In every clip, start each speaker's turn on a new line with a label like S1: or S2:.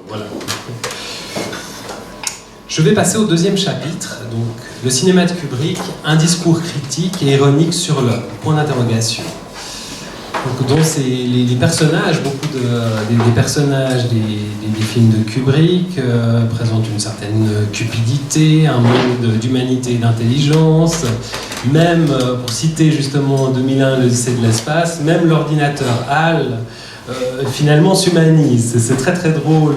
S1: Voilà. Je vais passer au deuxième chapitre, donc le cinéma de Kubrick, un discours critique et ironique sur l'homme, point d'interrogation. Donc, dont c'est les personnages, des personnages des films de Kubrick présentent une certaine cupidité, un monde d'humanité et d'intelligence. Même, pour citer justement en 2001 l'Odyssée de l'espace, même l'ordinateur HAL finalement s'humanise. C'est très très drôle.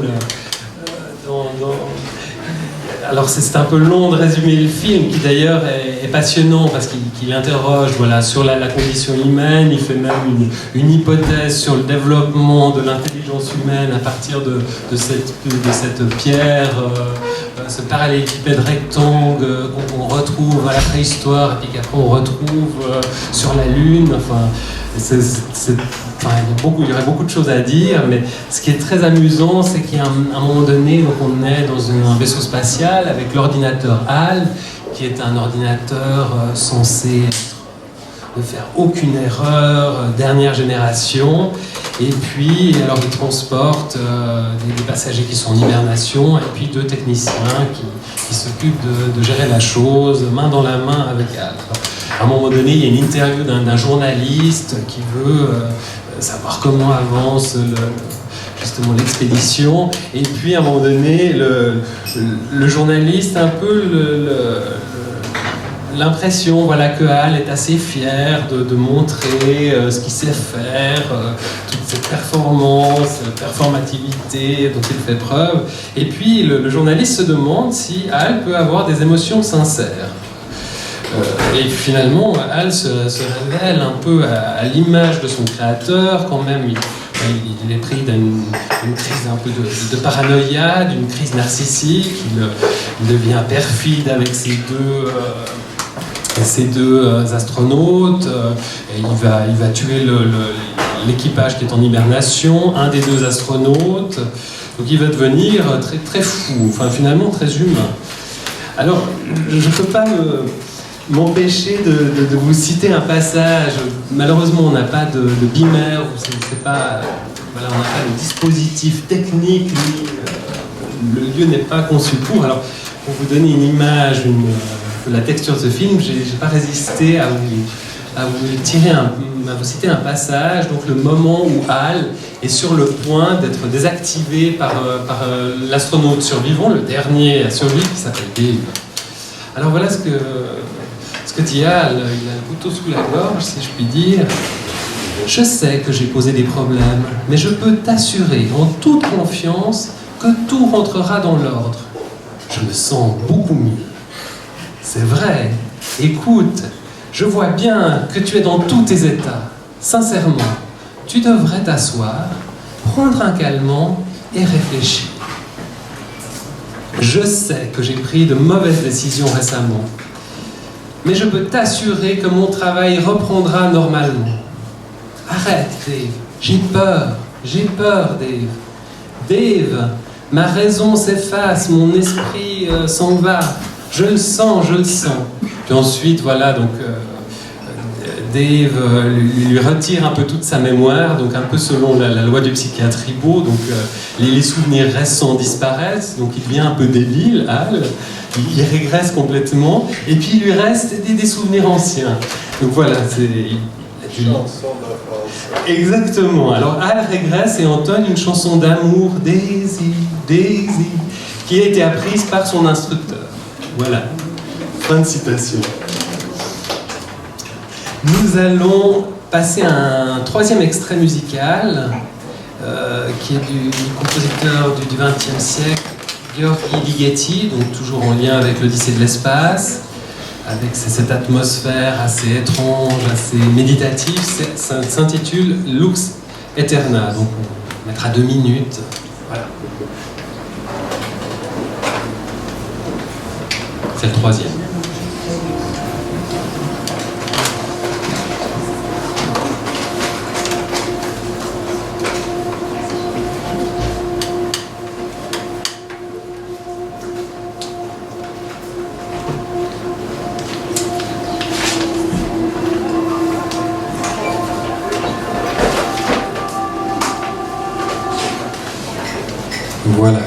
S1: Alors c'est un peu long de résumer le film, qui d'ailleurs est passionnant parce qu'il interroge sur la condition humaine. Il fait même une hypothèse sur le développement de l'intelligence humaine à partir de cette pierre, ce parallélépipède rectangle qu'on retrouve à la préhistoire et puis qu'après on retrouve sur la Lune. Enfin, il y aurait beaucoup de choses à dire, mais ce qui est très amusant, c'est qu'à un moment donné, donc on est dans un vaisseau spatial avec l'ordinateur HAL, qui est un ordinateur censé ne faire aucune erreur, dernière génération, et puis alors il transporte des passagers qui sont en hibernation, et puis deux techniciens qui s'occupent de gérer la chose main dans la main avec HAL. À un moment donné, il y a une interview d'un journaliste qui veut savoir comment avance justement l'expédition, et puis à un moment donné, le journaliste a un peu l'impression que HAL est assez fier de montrer ce qu'il sait faire, toute cette performativité dont il fait preuve, et puis le journaliste se demande si HAL peut avoir des émotions sincères. Et finalement, HAL se révèle un peu à l'image de son créateur. Quand même, il est pris d'une crise un peu de paranoïa, d'une crise narcissique. Il devient perfide avec ces deux astronautes. Et il va tuer l'équipage qui est en hibernation, un des deux astronautes. Donc il va devenir très, très fou, finalement très humain. Alors, je ne peux pas m'empêcher de vous citer un passage. Malheureusement, on n'a pas de beamer, on n'a pas de dispositif technique, le lieu n'est pas conçu pour. Alors, pour vous donner une image de la texture de ce film, je n'ai pas résisté à vous citer un passage, donc le moment où HAL est sur le point d'être désactivé par l'astronaute survivant, le dernier à survivre, qui s'appelle Dave. Alors voilà ce que dit HAL. Il a le couteau sous la gorge, si je puis dire. Je sais que j'ai posé des problèmes, mais je peux t'assurer en toute confiance que tout rentrera dans l'ordre. Je me sens beaucoup mieux. C'est vrai. Écoute, je vois bien que tu es dans tous tes états. Sincèrement, tu devrais t'asseoir, prendre un calmant et réfléchir. Je sais que j'ai pris de mauvaises décisions récemment, mais je peux t'assurer que mon travail reprendra normalement. Arrête, Dave. J'ai peur, Dave. Dave, ma raison s'efface, mon esprit s'en va. Je le sens. Puis ensuite, Dave lui retire un peu toute sa mémoire, donc un peu selon la loi du psychiatre Ribot, donc les souvenirs récents disparaissent, donc il devient un peu débile, HAL, il régresse complètement, et puis il lui reste des souvenirs anciens. Donc voilà, c'est... Exactement. Alors HAL régresse et entonne une chanson d'amour, Daisy, Daisy, qui a été apprise par son instructeur. Voilà. Fin de citation. Nous allons passer à un troisième extrait musical qui est du compositeur du XXe siècle, György Ligeti, donc toujours en lien avec l'Odyssée de l'espace, avec cette atmosphère assez étrange, assez méditative. Ça s'intitule Lux Aeterna, donc on mettra 2 minutes. Voilà. C'est le troisième. Voilà.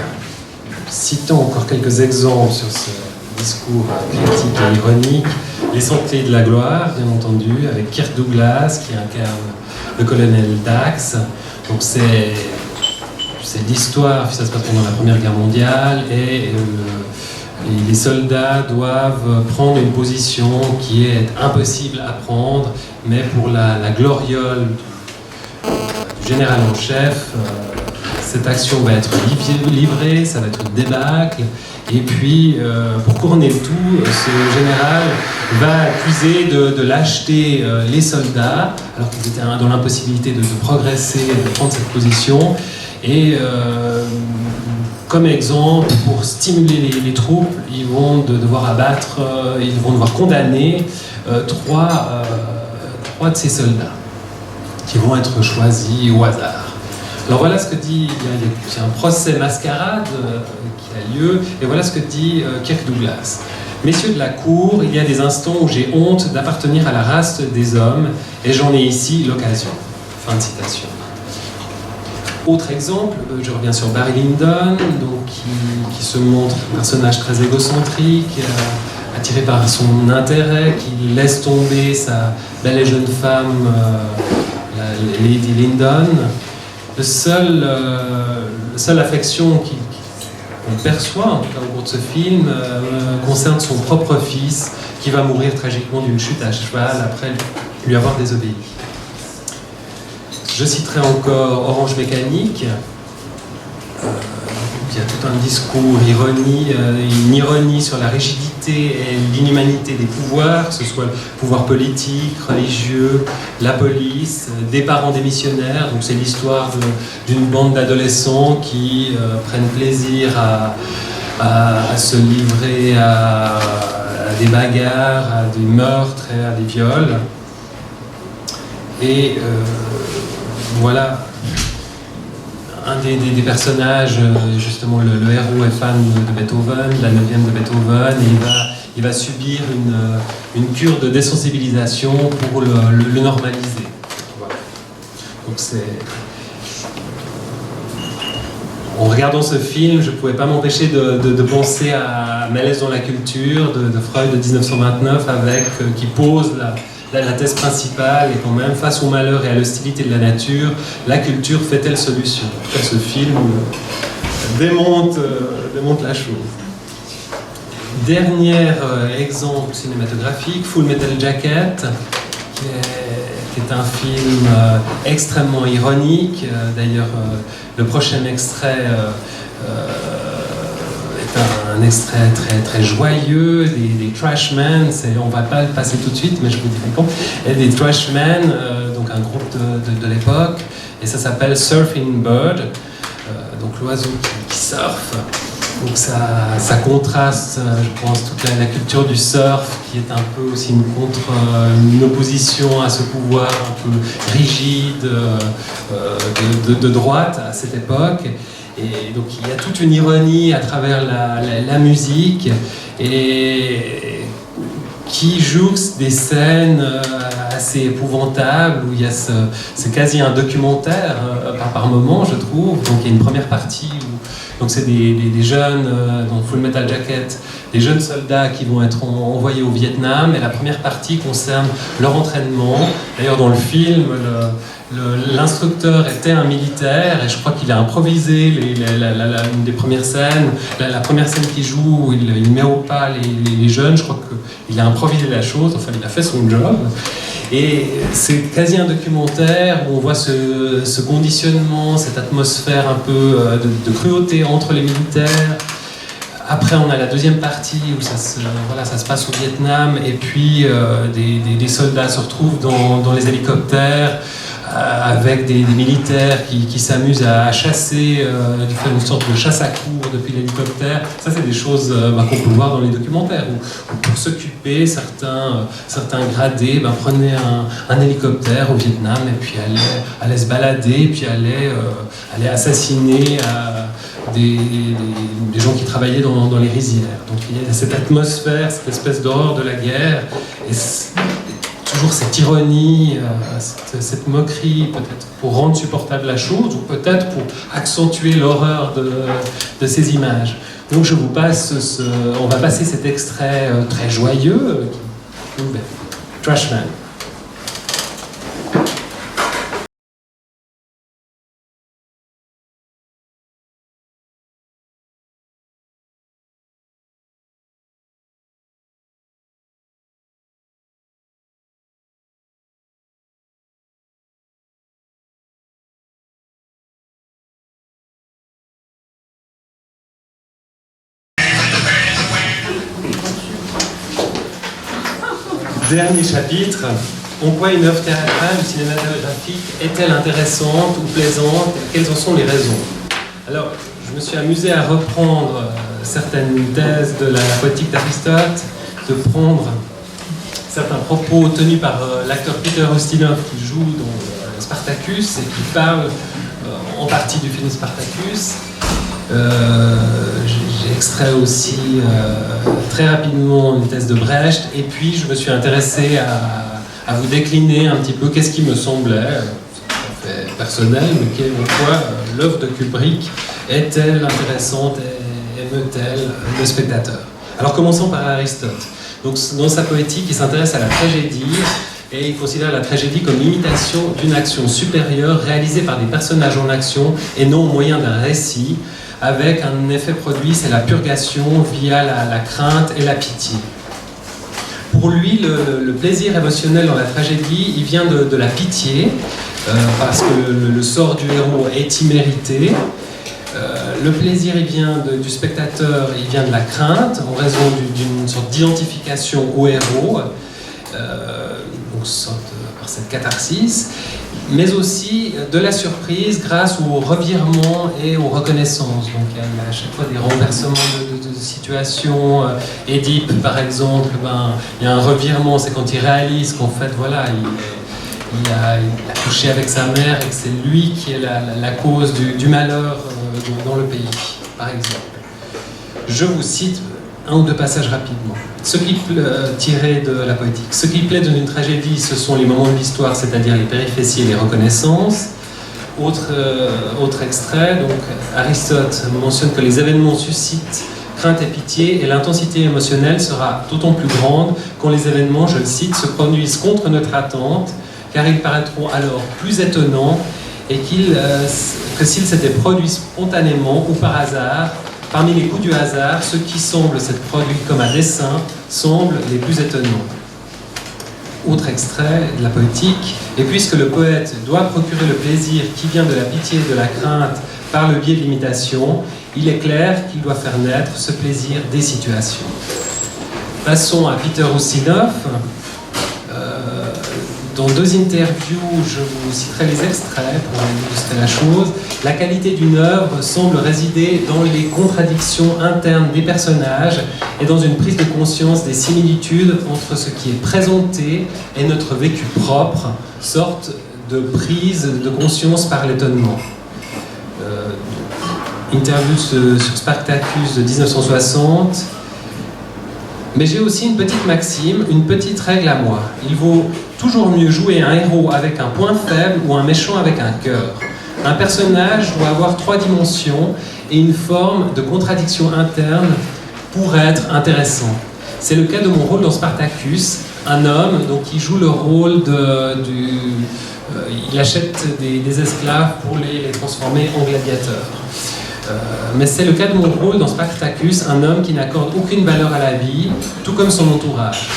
S1: Citons encore quelques exemples sur ce discours critique et ironique. Les 100 clés de la gloire, bien entendu, avec Kirk Douglas qui incarne le colonel Dax. Donc c'est l'histoire, ça se passe pendant la Première Guerre mondiale, et les soldats doivent prendre une position qui est impossible à prendre, mais pour la gloriole du général en chef, cette action va être livrée, ça va être une débâcle, et puis pour couronner le tout, ce général va accuser de lâcheté les soldats, alors qu'ils étaient dans l'impossibilité de progresser, de prendre cette position, et comme exemple, pour stimuler les troupes, ils vont devoir abattre, ils vont devoir condamner trois de ces soldats qui vont être choisis au hasard. Alors voilà ce que dit, il y a un procès mascarade qui a lieu, et voilà ce que dit Kirk Douglas. Messieurs de la cour, il y a des instants où j'ai honte d'appartenir à la race des hommes, et j'en ai ici l'occasion. Fin de citation. Autre exemple, je reviens sur Barry Lyndon, donc, qui se montre un personnage très égocentrique, attiré par son intérêt, qui laisse tomber sa belle et jeune femme, Lady Lyndon. La seule affection qu'on perçoit, en tout cas au cours de ce film, concerne son propre fils, qui va mourir tragiquement d'une chute à cheval après lui avoir désobéi. Je citerai encore Orange Mécanique. Il y a tout un discours, une ironie sur la rigidité et l'inhumanité des pouvoirs, que ce soit le pouvoir politique, religieux, la police, des parents démissionnaires. Donc c'est l'histoire d'une bande d'adolescents qui prennent plaisir à se livrer à des bagarres, à des meurtres et à des viols. Et voilà, un des personnages, justement le héros est fan de Beethoven, la 9e de Beethoven, et il va subir une cure de désensibilisation pour le normaliser. Voilà. Donc en regardant ce film, je ne pouvais pas m'empêcher de penser à Malaise dans la culture de Freud de 1929, qui pose la thèse principale est quand même, face au malheur et à l'hostilité de la nature, la culture fait-elle solution? En tout cas, ce film démonte la chose. Dernier exemple cinématographique, Full Metal Jacket, qui est un film extrêmement ironique. D'ailleurs, le prochain extrait un extrait très, très joyeux des Trashmen, on ne va pas le passer tout de suite, mais je vous dirai quand. Et des Trashmen, donc un groupe de l'époque, et ça s'appelle Surfing Bird, donc l'oiseau qui surfe. Donc ça contraste, je pense, toute la culture du surf, qui est un peu aussi une opposition à ce pouvoir un peu rigide de droite à cette époque. Et donc il y a toute une ironie à travers la musique, et qui jouxte des scènes assez épouvantables, où il y a c'est quasi un documentaire par moment, je trouve. Donc il y a une première partie où donc c'est des jeunes, dans Full Metal Jacket, des jeunes soldats qui vont être envoyés au Vietnam, et la première partie concerne leur entraînement. D'ailleurs dans le film, l'instructeur était un militaire, et je crois qu'il a improvisé une des premières scènes. La première scène qu'il joue, où il met au pas les jeunes, je crois qu'il a improvisé la chose, enfin il a fait son job. Et c'est quasi un documentaire où on voit ce conditionnement, cette atmosphère un peu de cruauté entre les militaires. Après, on a la deuxième partie où ça se passe au Vietnam, et puis des soldats se retrouvent dans les hélicoptères, avec des militaires qui s'amusent à chasser, qui font une sorte de chasse à courre depuis l'hélicoptère. Ça, c'est des choses qu'on peut voir dans les documentaires, où pour s'occuper, certains gradés prenaient un hélicoptère au Vietnam, et puis allaient se balader, et puis allaient assassiner des gens qui travaillaient dans les rizières. Donc il y a cette atmosphère, cette espèce d'horreur de la guerre, et toujours cette ironie, cette moquerie, peut-être pour rendre supportable la chose, ou peut-être pour accentuer l'horreur de ces images. Donc je vous passe on va passer cet extrait très joyeux, Trashman. Dernier chapitre. En quoi une œuvre théâtrale ou cinématographique est-elle intéressante ou plaisante? Quelles en sont les raisons? Alors, je me suis amusé à reprendre certaines thèses de la poétique d'Aristote, de prendre certains propos tenus par l'acteur Peter Ustinov qui joue dans Spartacus et qui parle en partie du film Spartacus. J'ai extrait aussi très rapidement une thèse de Brecht, et puis je me suis intéressé à vous décliner un petit peu qu'est-ce qui me semblait, tout à fait personnel, mais en quoi l'œuvre de Kubrick est-elle intéressante et émeut-elle le spectateur. Alors commençons par Aristote. Donc, dans sa poétique, il s'intéresse à la tragédie, et il considère la tragédie comme l'imitation d'une action supérieure réalisée par des personnages en action et non au moyen d'un récit, avec un effet produit, c'est la purgation via la crainte et la pitié. Pour lui, le plaisir émotionnel dans la tragédie, il vient de la pitié, parce que le sort du héros est immérité. Le plaisir, il vient du spectateur, il vient de la crainte, en raison d'une sorte d'identification au héros, donc par cette catharsis, mais aussi de la surprise grâce au revirement et aux reconnaissances. Donc il y a à chaque fois des renversements de situations. Édipe, par exemple, il y a un revirement, c'est quand il réalise qu'en fait, voilà, il a couché avec sa mère et que c'est lui qui est la cause du malheur dans le pays, par exemple. Je vous cite un ou deux passages rapidement. Ce qui tiré de la poétique. Ce qui plaît dans une tragédie, ce sont les moments de l'histoire, c'est-à-dire les péripéties et les reconnaissances. Autre extrait, donc Aristote mentionne que les événements suscitent crainte et pitié, et l'intensité émotionnelle sera d'autant plus grande quand les événements, je le cite, se produisent contre notre attente, car ils paraîtront alors plus étonnants, et que s'ils s'étaient produits spontanément ou par hasard, parmi les coups du hasard, ceux qui semblent s'être produits comme à dessein semblent les plus étonnants. Autre extrait de la poétique. Et puisque le poète doit procurer le plaisir qui vient de la pitié et de la crainte par le biais de l'imitation, il est clair qu'il doit faire naître ce plaisir des situations. Passons à Peter Ustinov. Dans deux interviews, je vous citerai les extraits pour illustrer la chose. La qualité d'une œuvre semble résider dans les contradictions internes des personnages et dans une prise de conscience des similitudes entre ce qui est présenté et notre vécu propre, sorte de prise de conscience par l'étonnement. Interview sur Spartacus de 1960. Mais j'ai aussi une petite maxime, une petite règle à moi. Il vaut toujours mieux jouer un héros avec un point faible ou un méchant avec un cœur. Un personnage doit avoir trois dimensions et une forme de contradiction interne pour être intéressant. C'est le cas de mon rôle dans Spartacus, un homme donc, qui joue le rôle il achète des esclaves pour les transformer en gladiateurs. Mais c'est le cas de mon rôle dans Spartacus, un homme qui n'accorde aucune valeur à la vie, tout comme son entourage.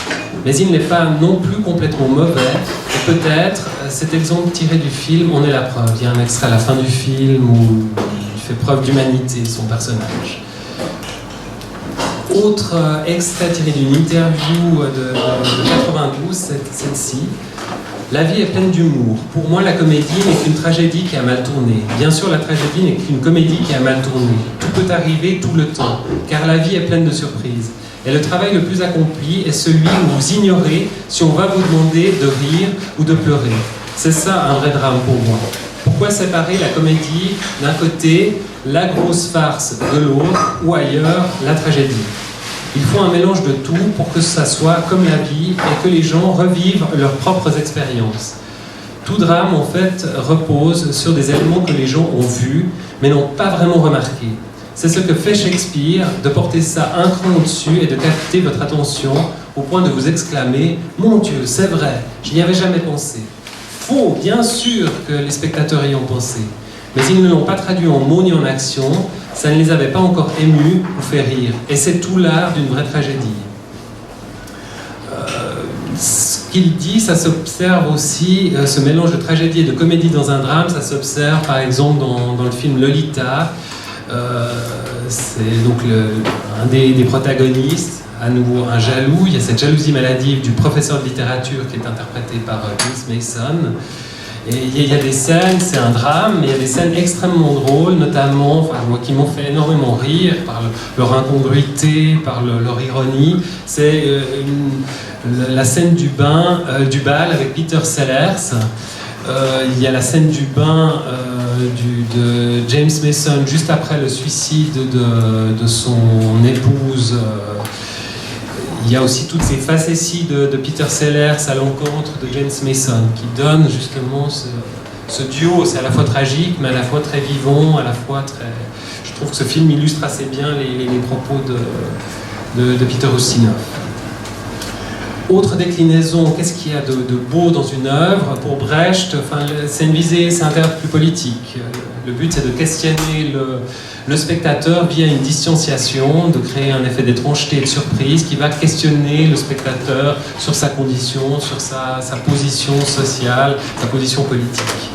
S1: Mais il n'est pas non plus complètement mauvais, et peut-être cet exemple tiré du film en est la preuve. Il y a un extrait à la fin du film où il fait preuve d'humanité, son personnage. Autre extrait tiré d'une interview de 92, celle-ci. La vie est pleine d'humour. Pour moi, la comédie n'est qu'une tragédie qui a mal tourné. Bien sûr, la tragédie n'est qu'une comédie qui a mal tourné. Tout peut arriver tout le temps, car la vie est pleine de surprises. Et le travail le plus accompli est celui où vous ignorez si on va vous demander de rire ou de pleurer. C'est ça un vrai drame pour moi. Pourquoi séparer la comédie d'un côté, la grosse farce de l'autre, ou ailleurs, la tragédie ? Il faut un mélange de tout pour que ça soit comme la vie et que les gens revivent leurs propres expériences. Tout drame, en fait, repose sur des éléments que les gens ont vus, mais n'ont pas vraiment remarqués. C'est ce que fait Shakespeare, de porter ça un cran au-dessus et de capter votre attention au point de vous exclamer « Mon Dieu, c'est vrai, je n'y avais jamais pensé ». Faux, bien sûr que les spectateurs y ont pensé, mais ils ne l'ont pas traduit en mots ni en actions, ça ne les avait pas encore émus ou fait rire. Et c'est tout l'art d'une vraie tragédie. Ce qu'il dit, ça s'observe aussi, ce mélange de tragédie et de comédie dans un drame, ça s'observe par exemple dans le film Lolita. C'est donc un des protagonistes, à nouveau un jaloux. Il y a cette jalousie maladive du professeur de littérature qui est interprété par James Mason. Et il y a des scènes, c'est un drame, mais il y a des scènes extrêmement drôles, notamment, qui m'ont fait énormément rire par leur incongruité, par leur ironie. C'est la scène du bal avec Peter Sellers. Il y a la scène du bain de James Mason juste après le suicide de son épouse. Il y a aussi toutes ces facéties de Peter Sellers à l'encontre de James Mason qui donnent justement ce duo. C'est à la fois tragique, mais à la fois très vivant, à la fois très... Je trouve que ce film illustre assez bien les propos de Peter Ustinov. Autre déclinaison, qu'est-ce qu'il y a de beau dans une œuvre? Pour Brecht, c'est une visée, c'est un théâtre plus politique. Le but, c'est de questionner le spectateur via une distanciation, de créer un effet d'étrangeté et de surprise qui va questionner le spectateur sur sa condition, sur sa position sociale, sa position politique.